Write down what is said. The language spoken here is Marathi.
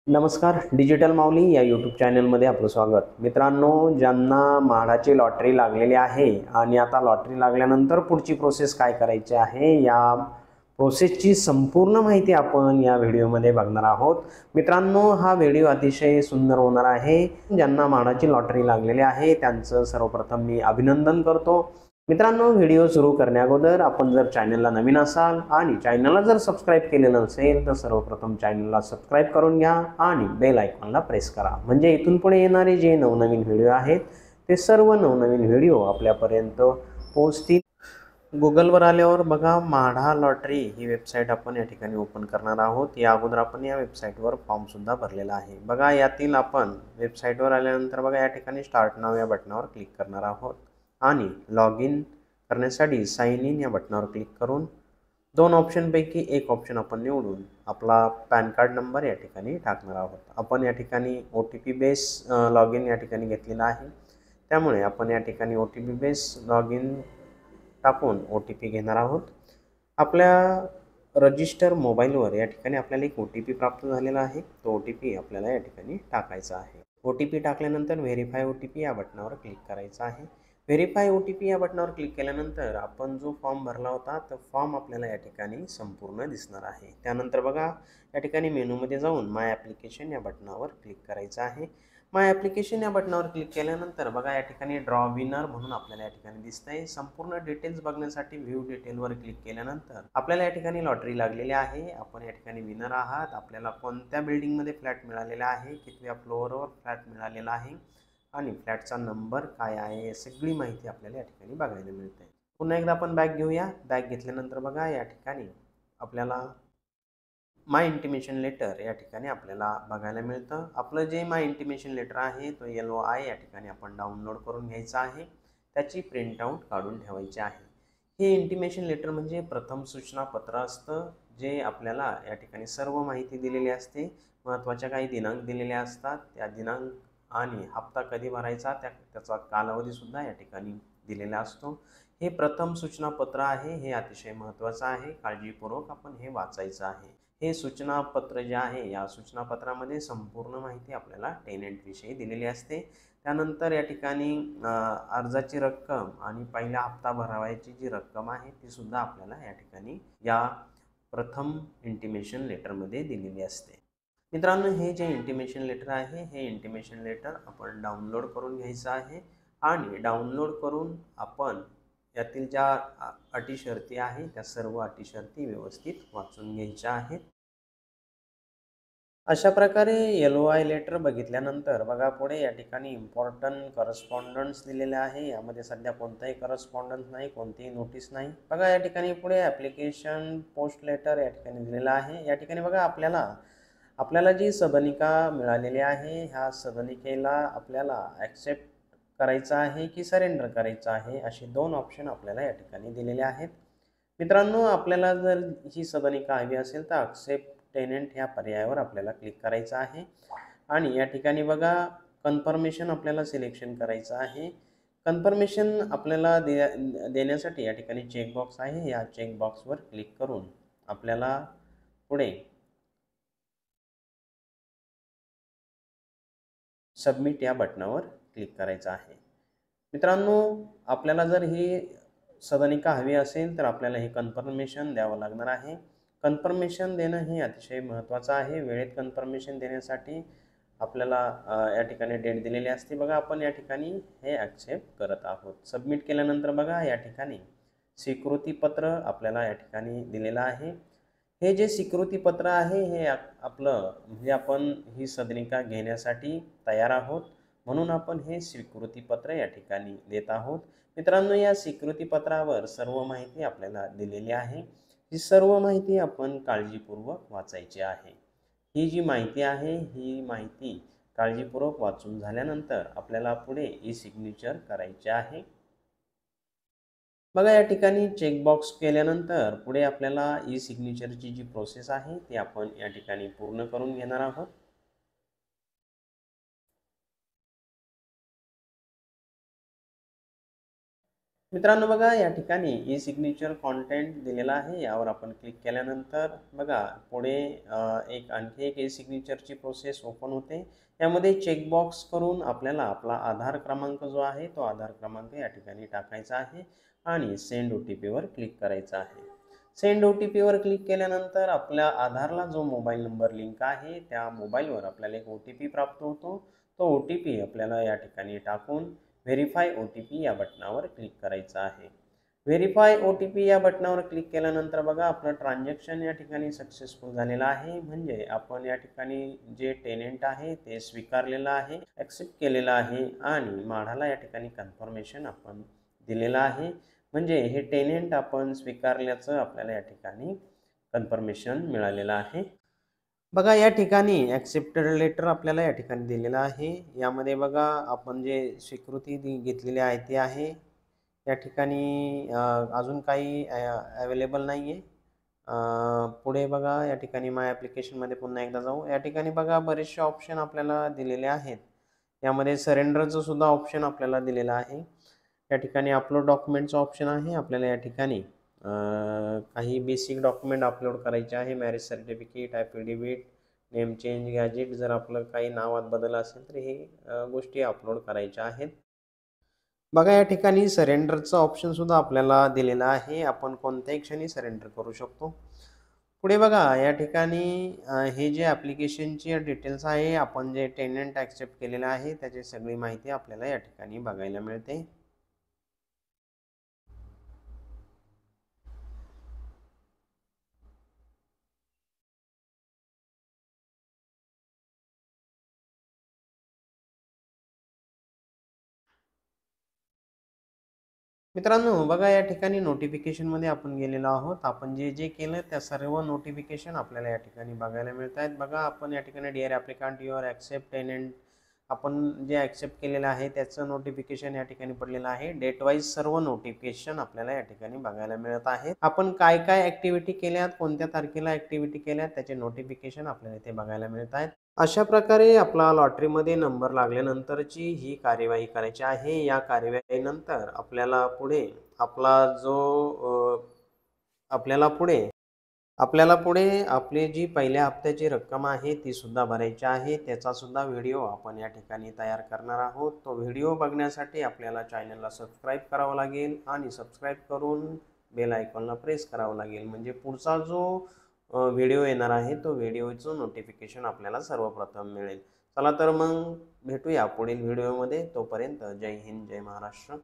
नमस्कार. डिजिटल माऊली या यूट्यूब चॅनलमध्ये आपलं स्वागत. मित्रांनो, ज्यांना म्हाडाची लॉटरी लागलेली आहे आणि आता लॉटरी लागल्यानंतर पुढची प्रोसेस काय करायची आहे, या प्रोसेसची संपूर्ण माहिती आपण या व्हिडिओमध्ये बघणार आहोत. मित्रांनो, हा व्हिडिओ अतिशय सुंदर होणार आहे. ज्यांना म्हाडाची लॉटरी लागलेली आहे त्यांचं सर्वप्रथम मी अभिनंदन करतो. मित्रांनो, व्हिडिओ सुरू करण्याअगोदर आपण जर चॅनलला नवीन असाल आणि चॅनलला जर सबस्क्राईब केलेलं नसेल तर सर्वप्रथम चॅनलला सबस्क्राईब करून घ्या आणि बेल आयकॉनला प्रेस करा, म्हणजे इथून पुढे येणारे जे नवनवीन व्हिडिओ आहेत ते सर्व नवनवीन व्हिडिओ आपल्यापर्यंत पोहोचतील. गुगलवर आल्यावर बघा, म्हाडा लॉटरी ही वेबसाईट आपण या ठिकाणी ओपन करणार आहोत. या अगोदर आपण या वेबसाईटवर फॉर्मसुद्धा भरलेला आहे. बघा, यातील आपण वेबसाईटवर आल्यानंतर बघा या ठिकाणी स्टार्ट नाव या बटनावर क्लिक करणार आहोत आणि लॉग इन करण्यासाठी साइन इन या बटनावर क्लिक करून दोन ऑप्शनपैकी एक ऑप्शन आपण निवडून आपला पॅन कार्ड नंबर या ठिकाणी टाकणार आहोत. आपण या ठिकाणी OTP बेस लॉग इन या ठिकाणी घेतलेला आहे, त्यामुळे आपण या ठिकाणी OTP बेस लॉग इन टाकून OTP घेणार आहोत. आपल्या रजिस्टर मोबाईलवर या ठिकाणी आपल्याला एक OTP प्राप्त झालेला आहे. तो OTP आपल्याला या ठिकाणी टाकायचा आहे. OTP टाकल्यानंतर व्हेरीफाय OTP या बटनावर क्लिक करायचं आहे. व्हेरीफाय OTP या बटनावर क्लिक केल्यानंतर आपण जो फॉर्म भरला होता तो फॉर्म आपल्याला या ठिकाणी संपूर्ण दिसणार आहे. त्यानंतर बघा, या ठिकाणी मेनूमध्ये जाऊन माय ॲप्लिकेशन या बटनावर क्लिक करायचं आहे. माय ॲप्लिकेशन या बटनावर क्लिक केल्यानंतर बघा, या ठिकाणी ड्रॉ विनर म्हणून आपल्याला या ठिकाणी दिसतंय. संपूर्ण डिटेल्स बघण्यासाठी व्ह्यू डिटेलवर क्लिक केल्यानंतर आपल्याला या ठिकाणी लॉटरी लागलेली आहे. आपण या ठिकाणी विनर आहात. आपल्याला कोणत्या बिल्डिंगमध्ये फ्लॅट मिळालेला आहे, कितव्या फ्लोअरवर फ्लॅट मिळालेला आहे आणि फ्लॅटचा नंबर काय आहे, हे सगळी माहिती आपल्याला या ठिकाणी बघायला मिळते. पुन्हा एकदा आपण बॅक घेऊया. बॅक घेतल्यानंतर बघा, या ठिकाणी आपल्याला माय इंटिमेशन लेटर या ठिकाणी आपल्याला बघायला मिळतं. आपलं जे माय इंटिमेशन लेटर आहे तो LOI या ठिकाणी आपण डाउनलोड करून घ्यायचा आहे. त्याची प्रिंटआउट काढून ठेवायची आहे. हे इंटिमेशन लेटर म्हणजे प्रथम सूचना पत्र असतं, जे आपल्याला या ठिकाणी सर्व माहिती दिलेली असते. महत्त्वाच्या काही दिनांक दिलेले असतात. त्या दिनांक आणि हप्ता कधी भरायचा त्याचा कालावधीसुद्धा या ठिकाणी दिलेला असतो. हे प्रथम सूचना पत्र आहे. हे अतिशय महत्त्वाचं आहे. काळजीपूर्वक आपण हे वाचायचं आहे. हे सूचनापत्र जे आहे, या सूचनापत्रामध्ये संपूर्ण माहिती आपल्याला टेनंटविषयी दिलेली असते. त्यानंतर या ठिकाणी अर्जाची रक्कम आणि पहिला हप्ता भरावायची जी रक्कम आहे ती सुद्धा आपल्याला या ठिकाणी या प्रथम इंटिमेशन लेटरमध्ये दिलेली असते. मित्रांनो, हे जे इंटिमेशन लेटर आहे, हे इंटिमेशन लेटर आपण डाउनलोड करून घ्यायचं आहे आणि डाउनलोड करून आपण यातील ज्या अटी शर्ती आहे त्या सर्व अटी शर्ती व्यवस्थित वाचून घ्यायच्या आहेत. अशा प्रकारे LOI लेटर बघितल्यानंतर बघा, पुढे या ठिकाणी इम्पॉर्टंट करस्पॉन्डन्स दिलेले आहे. यामध्ये सध्या कोणताही करस्पॉन्डन्स नाही, कोणतीही नोटीस नाही. बघा, या ठिकाणी पुढे ॲप्लिकेशन पोस्ट लेटर या ठिकाणी दिलेलं आहे. या ठिकाणी बघा, आपल्याला जी सदनिका मिळालेली आहे, ह्या सदनिकेला आपल्याला ॲक्सेप्ट करायचं आहे की सरेंडर करायचं आहे, असे दोन ऑप्शन आपल्याला या ठिकाणी दिलेले आहेत. मित्रांनो, आपल्याला जर ही सदनिका हवी असेल तर ॲक्सेप्ट टेनंट ह्या पर्यायावर आपल्याला क्लिक करायचं आहे आणि या ठिकाणी बघा, कन्फर्मेशन आपल्याला सिलेक्शन करायचं आहे. कन्फर्मेशन आपल्याला देण्यासाठी या ठिकाणी चेकबॉक्स आहे. या चेकबॉक्सवर क्लिक करून आपल्याला पुढे सबमिट या बटनावर क्लिक करायचं आहे. मित्रांनो, आपल्याला जर ही सदनिका हवी असेल तर आपल्याला हे कन्फर्मेशन द्यावं लागणार आहे. कन्फर्मेशन देणं हे अतिशय महत्त्वाचं आहे. वेळेत कन्फर्मेशन देण्यासाठी आपल्याला या ठिकाणी डेट दिलेली असते. बघा, आपण या ठिकाणी हे ॲक्सेप्ट करत आहोत. सबमिट केल्यानंतर बघा, या ठिकाणी स्वीकृतीपत्र आपल्याला या ठिकाणी दिलेलं आहे. हे जे स्वीकृतीपत्र आहे, हे आपलं म्हणजे आपण ही सदनिका घेण्यासाठी तयार आहोत, म्हणून आपण हे स्वीकृतीपत्र या ठिकाणी देत आहोत. मित्रांनो, या स्वीकृतीपत्रावर सर्व माहिती आपल्याला दिलेली आहे. ही सर्व माहिती आपण काळजीपूर्वक वाचायची आहे. ही जी माहिती आहे, ही माहिती काळजीपूर्वक वाचून झाल्यानंतर आपल्याला पुढे सिग्नेचर करायचे आहे. बघा, या ठिकाणी चेकबॉक्स केल्यानंतर पुढे आपल्याला सिग्नेचरची जी प्रोसेस आहे ती आपण या ठिकाणी पूर्ण करून घेणार आहोत. मित्रांनो बघा या ठिकाणी ई सिग्नेचर कॉन्टेंट दिलेला आहे, यावर आपण क्लिक केल्यानंतर बघा पुढे एक आणखी एक ई सिग्नेचरची प्रोसेस ओपन होते. यामध्ये चेकबॉक्स करून आपल्याला आपला आधार क्रमांक जो आहे तो आधार क्रमांक या ठिकाणी टाकायचा आहे आणि सेंड OTPवर क्लिक करायचं आहे. सेंड OTPवर क्लिक केल्यानंतर आपल्या आधारला जो मोबाईल नंबर लिंक आहे त्या मोबाईलवर आपल्याला एक OTP प्राप्त होतो. तो OTP आपल्याला या ठिकाणी टाकून व्हेरीफाय OTP या बटनावर क्लिक करायचं आहे. व्हेरीफाय OTP या बटनावर क्लिक केल्यानंतर बघा आपलं ट्रान्झॅक्शन या ठिकाणी सक्सेसफुल झालेलं आहे. म्हणजे आपण या ठिकाणी जे टेनंट आहे ते स्वीकारलेलं आहे, ॲक्सेप्ट केलेलं आहे आणि म्हाडाला या ठिकाणी कन्फर्मेशन आपण दिलेलं आहे. म्हणजे हे टेनंट आपण स्वीकारल्याचं आपल्याला या ठिकाणी कन्फर्मेशन मिळालेलं आहे. बघा या ठिकाणी ॲक्सेप्टेड लेटर आपल्याला या ठिकाणी दिलेलं आहे. यामध्ये बघा आपण जे स्वीकृती घेतलेली आहे ती आहे. या ठिकाणी अजून काही अवेलेबल नाही आहे. पुढे बघा या ठिकाणी माय ॲप्लिकेशनमध्ये पुन्हा एकदा जाऊ. या ठिकाणी बघा बरेचसे ऑप्शन आपल्याला दिलेले आहेत. यामध्ये सरेंडरचं सुद्धा ऑप्शन आपल्याला दिलेलं आहे. या ठिकाणी अपलोड डॉक्युमेंटचं ऑप्शन आहे. आपल्याला या ठिकाणी काही बेसिक डॉक्युमेंट अपलोड करायचे आहे. Marriage certificate, affidavit, name change, gazette, जर आपलं काही नावात बदल असेल तर हे गोष्टी अपलोड करायच्या आहेत. बघा या ठिकाणी सरेंडरचं ऑप्शन सुद्धा आपल्याला दिलेलं आहे. आपण कोणत्याही क्षणी सरेंडर करू शकतो. पुढे बघा या ठिकाणी हे जे ॲप्लिकेशनचे डिटेल्स आहे, आपण जे टेनंट ॲक्सेप्ट केलेलं आहे त्याची सगळी माहिती आपल्याला या ठिकाणी बघायला मिळते. मित्रांनो बघा या ठिकाणी नोटिफिकेशनमध्ये आपण गेलेलो आहोत. आपण जे जे केलं त्या सर्व नोटिफिकेशन आपल्याला या ठिकाणी बघायला मिळत आहेत. बघा आपण या ठिकाणी dear applicant your accept tenant आपण जे ॲक्सेप्ट केलेलं आहे त्याचं नोटिफिकेशन या ठिकाणी पडलेलं आहे. डेट वाईज सर्व नोटिफिकेशन आपल्याला या ठिकाणी बघायला मिळत आहेत. आपण काय काय ॲक्टिव्हिटी केल्यात, कोणत्या तारखेला ॲक्टिव्हिटी केल्यात त्याचे नोटिफिकेशन आपल्याला इथे बघायला मिळत आहेत. अशा प्रकारे आपला लॉटरीमध्ये नंबर लागल्यानंतरची ही कार्यवाही करायची आहे. या कार्यवाहीनंतर आपल्याला पुढे आपला जो आपल्याला पुढे आपली जी पहिल्या हप्त्याची रक्कम आहे ती सुद्धा भरायची आहे. त्याचा सुद्धा व्हिडिओ आपण या ठिकाणी तयार करणार आहोत. तो व्हिडिओ बघण्यासाठी आपल्याला चॅनलला सबस्क्राईब करावं लागेल आणि सबस्क्राईब करून बेल आयकॉनला प्रेस करावं लागेल. म्हणजे पुढचा जो व्हिडिओ येणार आहे तो व्हिडिओचं नोटिफिकेशन आपल्याला सर्वप्रथम मिळेल. चला तर मग भेटूया पुढील व्हिडिओमध्ये. तोपर्यंत जय हिंद, जय महाराष्ट्र.